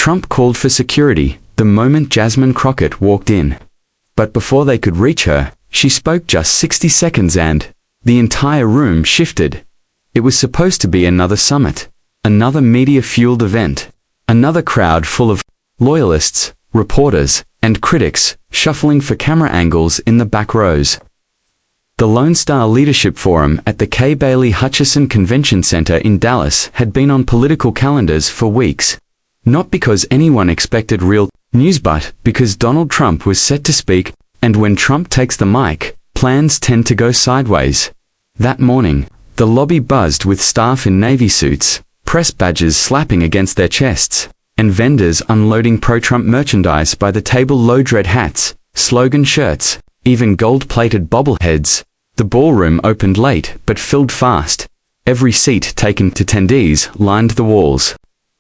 Trump called for security the moment Jasmine Crockett walked in. But before they could reach her, she spoke just 60 seconds and the entire room shifted. It was supposed to be another summit, another media-fueled event, another crowd full of loyalists, reporters, and critics shuffling for camera angles in the back rows. The Lone Star Leadership Forum at the K. Bailey Hutchison Convention Center in Dallas had been on political calendars for weeks. Not because anyone expected real news, but because Donald Trump was set to speak, and when Trump takes the mic, plans tend to go sideways. That morning, the lobby buzzed with staff in Navy suits, press badges slapping against their chests, and vendors unloading pro-Trump merchandise by the table, load red hats, slogan shirts, even gold-plated bobbleheads. The ballroom opened late but filled fast. Every seat taken to attendees lined the walls.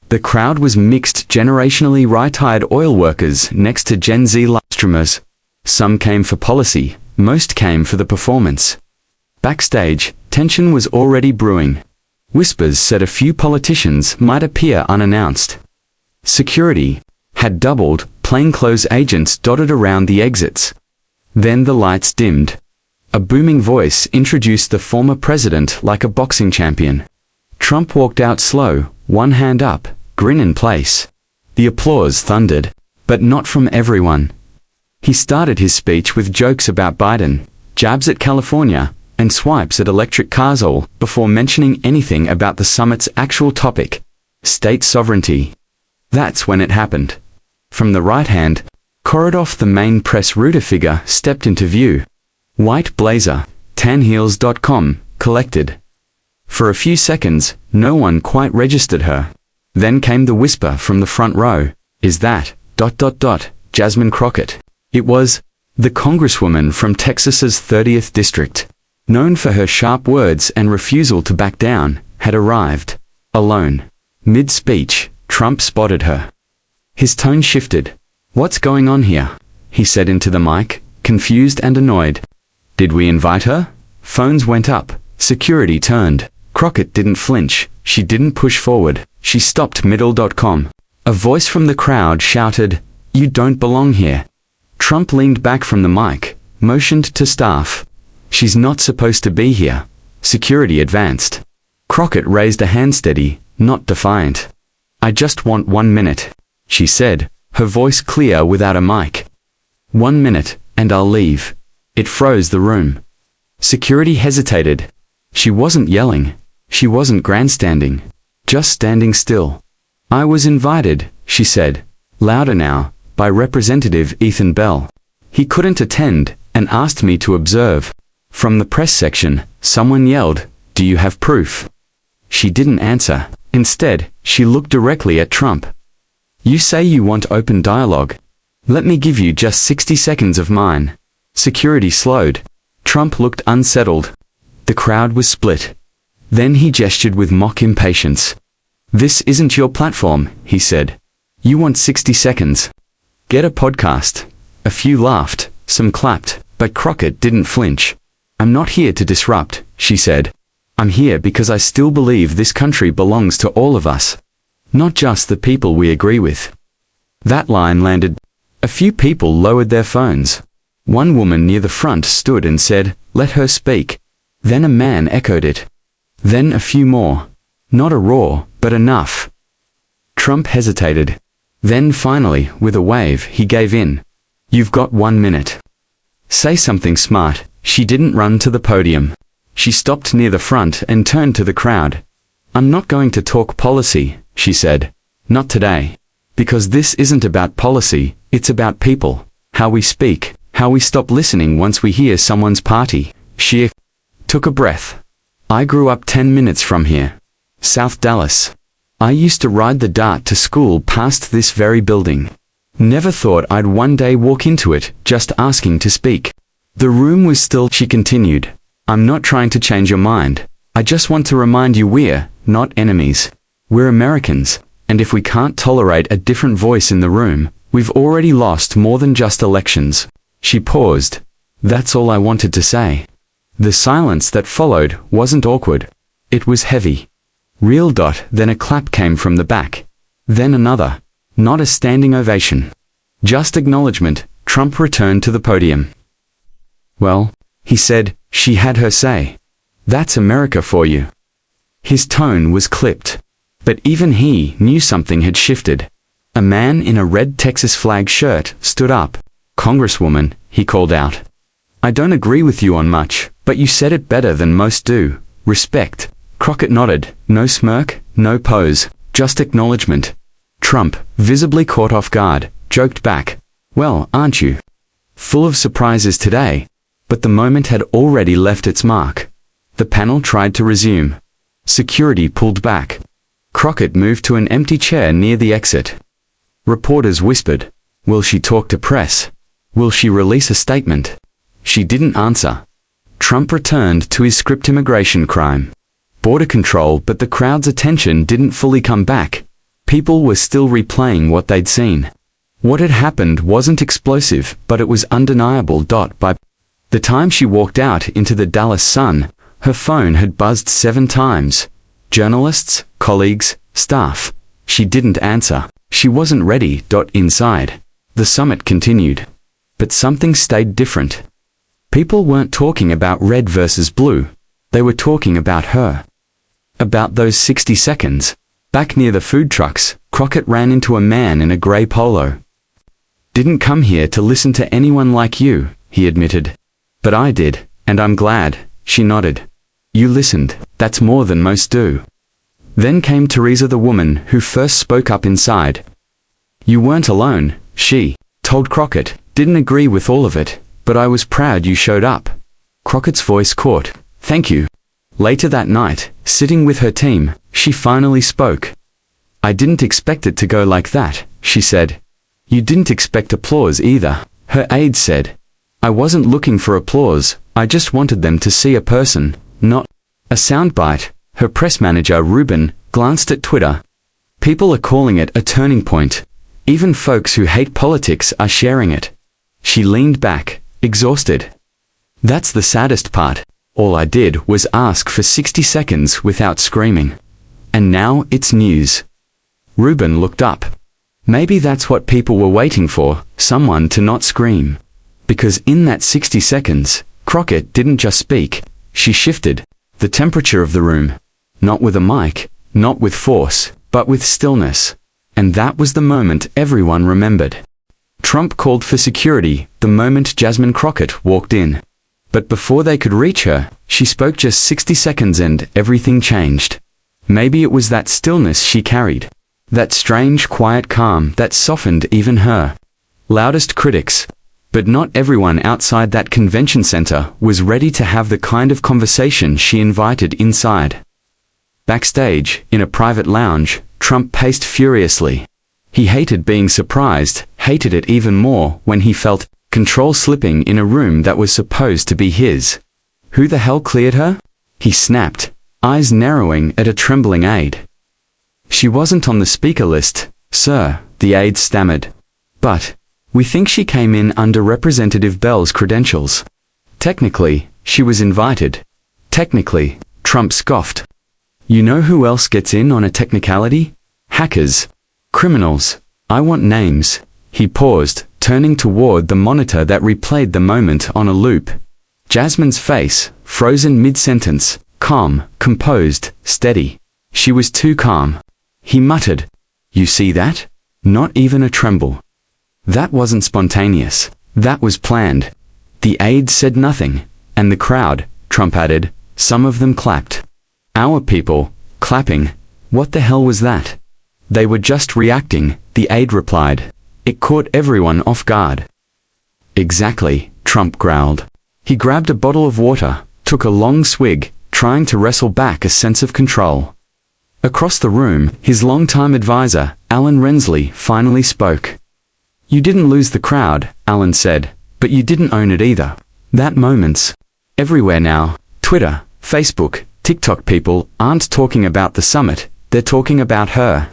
The crowd was mixed, generationally retired oil workers next to Gen Z live streamers. Some came for policy, most came for the performance. Backstage, tension was already brewing. Whispers said a few politicians might appear unannounced. Security had doubled, plainclothes agents dotted around the exits. Then the lights dimmed. A booming voice introduced the former president like a boxing champion. Trump walked out slow, one hand up, grin in place. The applause thundered, but not from everyone. He started his speech with jokes about Biden, jabs at California, and swipes at electric cars, all before mentioning anything about the summit's actual topic, state sovereignty. That's when it happened. From the right hand, Korodoff, the main press router figure, stepped into view. White blazer, tanheels.com, collected. For a few seconds, no one quite registered her. Then came the whisper from the front row, "Is that, Jasmine Crockett?" It was the congresswoman from Texas's 30th district, known for her sharp words and refusal to back down, had arrived. Alone. Mid-speech, Trump spotted her. His tone shifted. "What's going on here?" he said into the mic, confused and annoyed. "Did we invite her?" Phones went up. Security turned. Crockett didn't flinch. She didn't push forward. She stopped middle.com. A voice from the crowd shouted, "You don't belong here." Trump leaned back from the mic, motioned to staff. "She's not supposed to be here." Security advanced. Crockett raised a hand, steady, not defiant. "I just want 1 minute," she said, her voice clear without a mic. 1 minute, and I'll leave." It froze the room. Security hesitated. She wasn't yelling. She wasn't grandstanding. Just standing still. "I was invited," she said, louder now, by Representative Ethan Bell. "He couldn't attend, and asked me to observe." From the press section, someone yelled, "Do you have proof?" She didn't answer. Instead, she looked directly at Trump. "You say you want open dialogue. Let me give you just 60 seconds of mine." Security slowed. Trump looked unsettled. The crowd was split. Then he gestured with mock impatience. "This isn't your platform," he said. "You want 60 seconds. Get a podcast." A few laughed, some clapped, but Crockett didn't flinch. "I'm not here to disrupt," she said. "I'm here because I still believe this country belongs to all of us. Not just the people we agree with." That line landed. A few people lowered their phones. One woman near the front stood and said, "Let her speak." Then a man echoed it. Then a few more. Not a roar, but enough. Trump hesitated. Then finally, with a wave, he gave in. "You've got 1 minute. Say something smart." She didn't run to the podium. She stopped near the front and turned to the crowd. "I'm not going to talk policy," she said. "Not today. Because this isn't about policy, it's about people. How we speak, how we stop listening once we hear someone's party." She took a breath. "I grew up 10 minutes from here. South Dallas. I used to ride the Dart to school past this very building. Never thought I'd one day walk into it, just asking to speak." The room was still. She continued, "I'm not trying to change your mind. I just want to remind you we're not enemies. We're Americans, and if we can't tolerate a different voice in the room, we've already lost more than just elections." She paused. "That's all I wanted to say." The silence that followed wasn't awkward. It was heavy. Real. Then a clap came from the back. Then another. Not a standing ovation. Just acknowledgement. Trump returned to the podium. "Well," he said, "she had her say. That's America for you." His tone was clipped. But even he knew something had shifted. A man in a red Texas flag shirt stood up. "Congresswoman," he called out. "I don't agree with you on much, but you said it better than most do. Respect." Crockett nodded. No smirk, no pose, just acknowledgement. Trump, visibly caught off guard, joked back, "Well, aren't you? Full of surprises today." But the moment had already left its mark. The panel tried to resume. Security pulled back. Crockett moved to an empty chair near the exit. Reporters whispered, "Will she talk to press? Will she release a statement?" She didn't answer. Trump returned to his script: immigration crime, border control, but the crowd's attention didn't fully come back. People were still replaying what they'd seen. What had happened wasn't explosive, but it was undeniable. By the time she walked out into the Dallas sun, her phone had buzzed 7 times. Journalists, colleagues, staff. She didn't answer. She wasn't ready. Inside, the summit continued. But something stayed different. People weren't talking about red versus blue. They were talking about her. About those 60 seconds. Back near the food trucks, Crockett ran into a man in a grey polo. "Didn't come here to listen to anyone like you," he admitted. "But I did, and I'm glad." She nodded. "You listened. That's more than most do." Then came Teresa, the woman who first spoke up inside. "You weren't alone," she told Crockett. "Didn't agree with all of it, but I was proud you showed up." Crockett's voice caught. "Thank you." Later that night, sitting with her team, she finally spoke. "I didn't expect it to go like that," she said. "You didn't expect applause either," her aide said. "I wasn't looking for applause, I just wanted them to see a person, not a soundbite." Her press manager, Ruben, glanced at Twitter. "People are calling it a turning point. Even folks who hate politics are sharing it." She leaned back, exhausted. "That's the saddest part. All I did was ask for 60 seconds without screaming. And now it's news." Ruben looked up. Maybe that's what people were waiting for, someone to not scream. Because in that 60 seconds, Crockett didn't just speak, she shifted the temperature of the room. Not with a mic, not with force, but with stillness. And that was the moment everyone remembered. Trump called for security the moment Jasmine Crockett walked in. But before they could reach her, she spoke just 60 seconds and everything changed. Maybe it was that stillness she carried. That strange quiet calm that softened even her loudest critics. But not everyone outside that convention center was ready to have the kind of conversation she invited inside. Backstage, in a private lounge, Trump paced furiously. He hated being surprised, hated it even more when he felt control slipping in a room that was supposed to be his. Who the hell cleared her? He snapped, eyes narrowing at a trembling aide. "She wasn't on the speaker list, sir," the aide stammered. "But we think she came in under Representative Bell's credentials." "Technically, she was invited." "Technically," Trump scoffed. "You know who else gets in on a technicality? Hackers. Criminals. I want names." He paused, turning toward the monitor that replayed the moment on a loop. Jasmine's face, frozen mid-sentence, calm, composed, steady. She was too calm. He muttered, "You see that? Not even a tremble." That wasn't spontaneous. That was planned. The aide said nothing, and the crowd, Trump added, some of them clapped. "Our people, clapping. What the hell was that?" "They were just reacting," the aide replied. It caught everyone off guard. "Exactly," Trump growled. He grabbed a bottle of water, took a long swig, trying to wrestle back a sense of control. Across the room, his longtime advisor, Alan Rensley, finally spoke. "You didn't lose the crowd," Alan said, "but you didn't own it either." That moment's everywhere now. Twitter, Facebook, TikTok. People aren't talking about the summit, they're talking about her.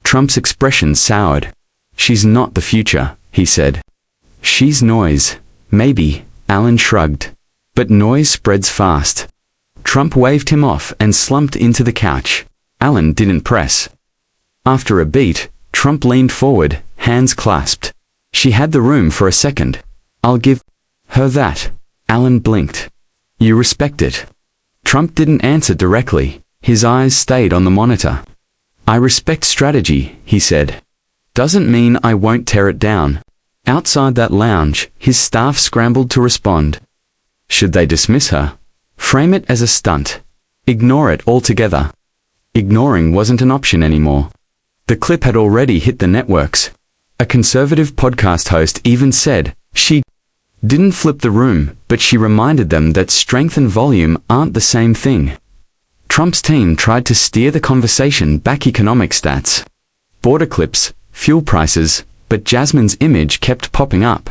Trump's expression soured. "She's not the future," he said. "She's noise." "Maybe," Alan shrugged. "But noise spreads fast." Trump waved him off and slumped into the couch. Alan didn't press. After a beat, Trump leaned forward, hands clasped. She had the room for a second. I'll give her that. Alan blinked. You respect it. Trump didn't answer directly. His eyes stayed on the monitor. I respect strategy, he said. Doesn't mean I won't tear it down. Outside that lounge, his staff scrambled to respond. Should they dismiss her? Frame it as a stunt. Ignore it altogether. Ignoring wasn't an option anymore. The clip had already hit the networks. A conservative podcast host even said, she didn't flip the room, but she reminded them that strength and volume aren't the same thing. Trump's team tried to steer the conversation back economic stats. Border clips, fuel prices, but Jasmine's image kept popping up.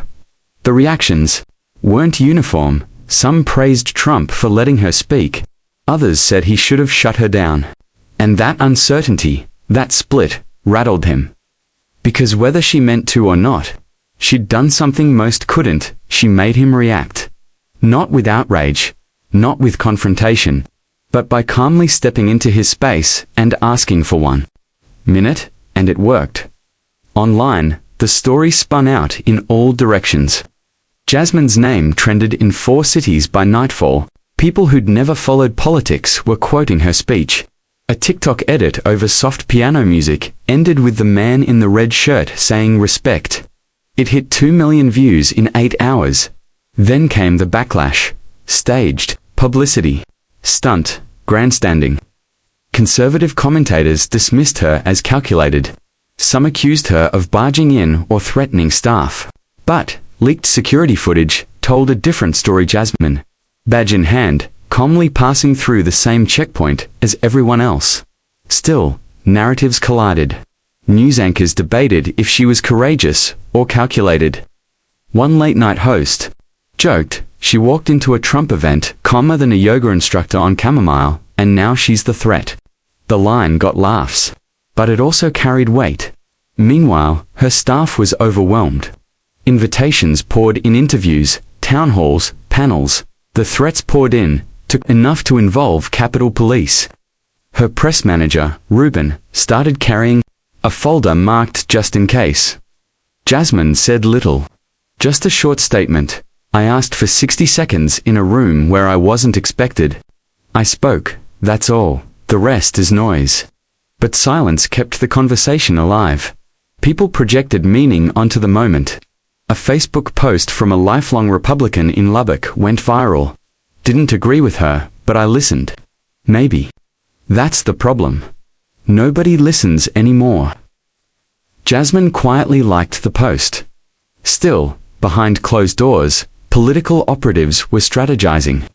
The reactions weren't uniform. Some praised Trump for letting her speak. Others said he should have shut her down. And that uncertainty, that split, rattled him. Because whether she meant to or not, she'd done something most couldn't. She made him react. Not with outrage, not with confrontation, but by calmly stepping into his space and asking for 1 minute, and it worked. Online, the story spun out in all directions. Jasmine's name trended in 4 cities by nightfall. People who'd never followed politics were quoting her speech. A TikTok edit over soft piano music ended with the man in the red shirt saying respect. It hit 2 million views in 8 hours. Then came the backlash. Staged, publicity, stunt, grandstanding. Conservative commentators dismissed her as calculated. Some accused her of barging in or threatening staff. But leaked security footage told a different story. Jasmine, badge in hand, calmly passing through the same checkpoint as everyone else. Still, narratives collided. News anchors debated if she was courageous or calculated. One late-night host joked she walked into a Trump event calmer than a yoga instructor on chamomile, and now she's the threat. The line got laughs, but it also carried weight. Meanwhile, her staff was overwhelmed. Invitations poured in, interviews, town halls, panels. The threats poured in, took enough to involve Capitol Police. Her press manager, Ruben, started carrying a folder marked just in case. Jasmine said little. Just a short statement. I asked for 60 seconds in a room where I wasn't expected. I spoke, that's all. The rest is noise. But silence kept the conversation alive. People projected meaning onto the moment. A Facebook post from a lifelong Republican in Lubbock went viral. Didn't agree with her, but I listened. Maybe. That's the problem. Nobody listens anymore. Jasmine quietly liked the post. Still, behind closed doors, political operatives were strategizing.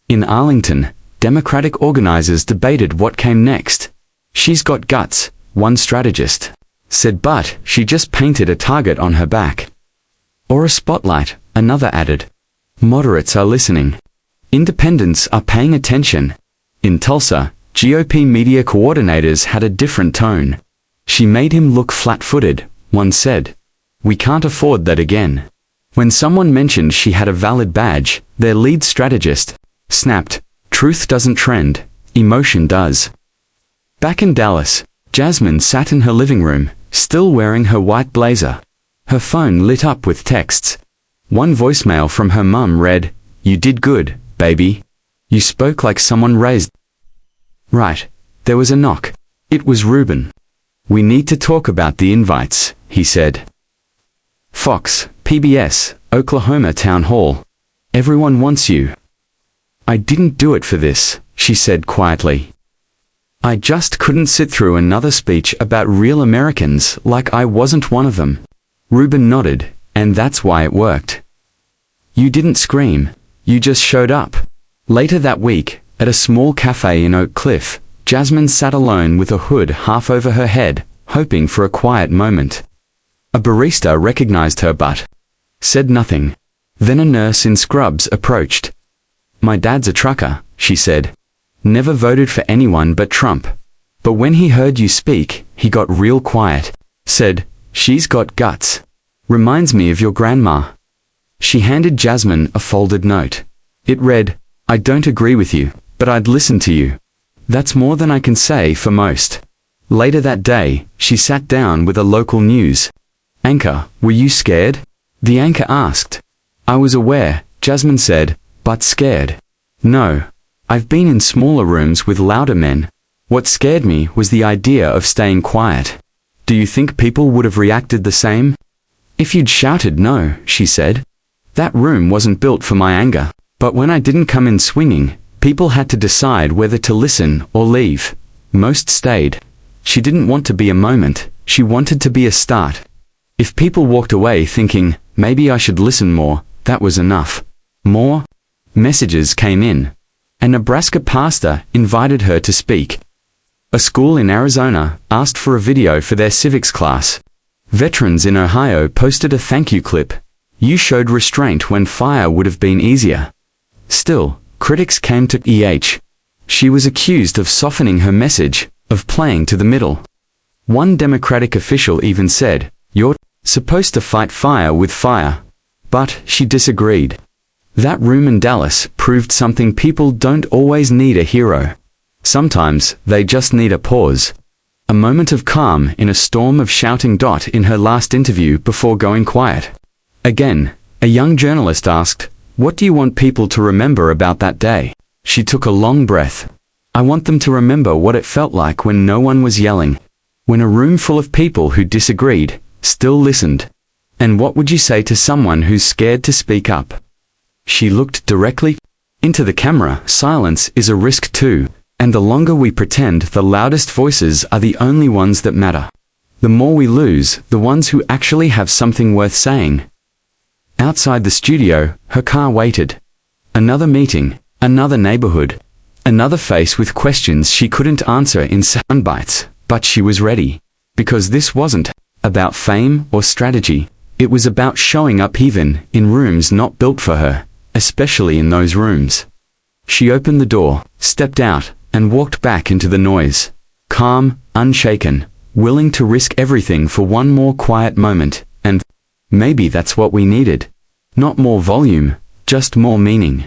In Arlington, Democratic organizers debated what came next. She's got guts, one strategist said, but she just painted a target on her back. Or a spotlight, another added. Moderates are listening. Independents are paying attention. In Tulsa, GOP media coordinators had a different tone. She made him look flat-footed, one said. We can't afford that again. When someone mentioned she had a valid badge, their lead strategist snapped, truth doesn't trend, emotion does. Back in Dallas, Jasmine sat in her living room, still wearing her white blazer. Her phone lit up with texts. One voicemail from her mum read, You did good, baby. You spoke like someone raised. Right. There was a knock. It was Ruben. We need to talk about the invites, he said. Fox, PBS, Oklahoma Town Hall. Everyone wants you. I didn't do it for this, she said quietly. I just couldn't sit through another speech about real Americans like I wasn't one of them. Ruben nodded, and that's why it worked. You didn't scream, you just showed up. Later that week, at a small cafe in Oak Cliff, Jasmine sat alone with a hood half over her head, hoping for a quiet moment. A barista recognized her but said nothing. Then a nurse in scrubs approached. My dad's a trucker, she said. Never voted for anyone but Trump. But when he heard you speak, he got real quiet. Said, she's got guts. Reminds me of your grandma. She handed Jasmine a folded note. It read, I don't agree with you, but I'd listen to you. That's more than I can say for most. Later that day, she sat down with a local news anchor. Were you scared? The anchor asked. I was aware, Jasmine said, but scared. No. I've been in smaller rooms with louder men. What scared me was the idea of staying quiet. Do you think people would have reacted the same? If you'd shouted no, she said. That room wasn't built for my anger. But when I didn't come in swinging, people had to decide whether to listen or leave. Most stayed. She didn't want to be a moment, she wanted to be a start. If people walked away thinking, maybe I should listen more, that was enough. More messages came in. A Nebraska pastor invited her to speak. A school in Arizona asked for a video for their civics class. Veterans in Ohio posted a thank you clip. You showed restraint when fire would have been easier. Still, critics came to EH. She was accused of softening her message, of playing to the middle. One Democratic official even said, "You're supposed to fight fire with fire." But she disagreed. That room in Dallas proved something: people don't always need a hero. Sometimes they just need a pause. A moment of calm in a storm of shouting. In her last interview before going quiet. Again, a young journalist asked, "What do you want people to remember about that day?" She took a long breath. "I want them to remember what it felt like when no one was yelling. When a room full of people who disagreed still listened. And what would you say to someone who's scared to speak up?" She looked directly into the camera. Silence is a risk too. And the longer we pretend the loudest voices are the only ones that matter, the more we lose the ones who actually have something worth saying. Outside the studio, her car waited. Another meeting, another neighborhood, another face with questions she couldn't answer in sound bites, but she was ready. Because this wasn't about fame or strategy, it was about showing up even in rooms not built for her, especially in those rooms. She opened the door, stepped out, and walked back into the noise. Calm, unshaken, willing to risk everything for one more quiet moment, and maybe that's what we needed. Not more volume, just more meaning.